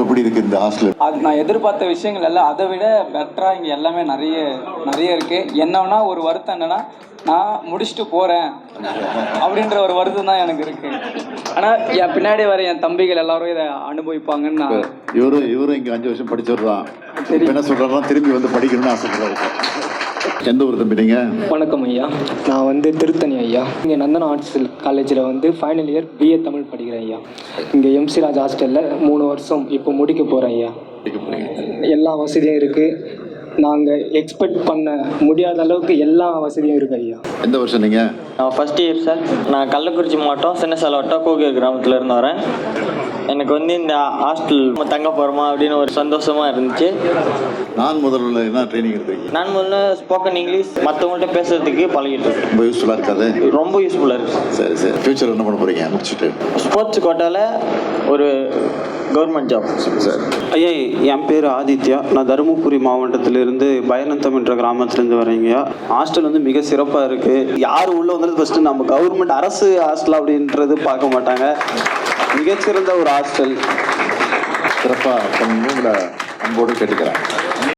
எப்படி இருக்கு இந்த ஹாஸ்டல்? அது நான் எதிர்பார்த்த விஷயங்கள் எல்லாம் அதை விட பெட்டரா இங்க எல்லாமே நிறைய இருக்கு. என்னன்னா ஒரு வருத்தம் என்னன்னா, நான் முடிச்சுட்டு போறேன் அப்படின்ற ஒரு வருத்தம் தான் எனக்கு இருக்கு. ஆனா என் பின்னாடி வர என் தம்பிகள் எல்லாரும் இதை அனுபவிப்பாங்கன்னு நான். இவரும் இங்க 5 வருஷம் படிச்சவர் தான். என்ன சொல்றாருன்னா திரும்பி வந்து படிக்கணும்னு ஆசைப்படுறாரு. எந்த ஊர் தம்பி நீங்க? வணக்கம் ஐயா, நான் வந்து திருத்தணி ஐயா. இங்கே நந்தனா ஆர்ட்ஸ் காலேஜில் வந்து ஃபைனல் இயர் பிஏ தமிழ் படிக்கிறேன் ஐயா. இங்கே எம்சி ராஜ் ஹாஸ்டலில் 3 வருஷம் இப்போ முடிக்க போகிறேன் ஐயா. எல்லா வசதியும் இருக்குது. நாங்கள் எக்ஸ்பெக்ட் பண்ண முடியாத அளவுக்கு எல்லா வசதியும் இருக்குது ஐயா. எந்த வருஷம் நீங்கள்? நான் ஃபஸ்ட் இயர் சார். நான் கள்ளக்குறிச்சி மாவட்டம் சின்னசேலம் வட்டம் கோகேர் கிராமத்தில் இருந்து வரேன். எனக்கு வந்து இந்த ஹாஸ்டல் தங்க போகிறோமா அப்படின்னு ஒரு சந்தோஷமாக இருந்துச்சு. நான் முதல்ல என்ன ட்ரைனிங் எடுத்துருக்கீங்க? நான் முதல்ல ஸ்போக்கன் இங்கிலீஷ் மற்றவங்கள்ட்ட பேசுறதுக்கு பழகிட்டு இருக்கேன். ரொம்ப யூஸ்ஃபுல்லாக இருக்காது? ரொம்ப யூஸ்ஃபுல்லாக இருக்குது. சரி சரி. ஃபியூச்சர் என்ன பண்ண போகிறீங்க முடிச்சுட்டு? ஸ்போர்ட்ஸ் கோட்டாவில் ஒரு கவர்மெண்ட் ஜாப். சார் ஐயா, என் பேர் ஆதித்யா. நான் தருமபுரி மாவட்டத்திலிருந்து பயனந்தம் என்ற கிராமத்திலேருந்து வரேங்க. ஹாஸ்டல் வந்து மிக சிறப்பாக இருக்குது. யார் உள்ளே வந்தது ஃபஸ்ட்டு நம்ம கவர்மெண்ட் அரசு ஹாஸ்டல் அப்படின்றது பார்க்க மாட்டாங்க. மிகச்சிறந்த ஒரு ஹாஸ்டல். சிறப்பாக உங்களை அன்போடு கேட்டுக்கிறேன்.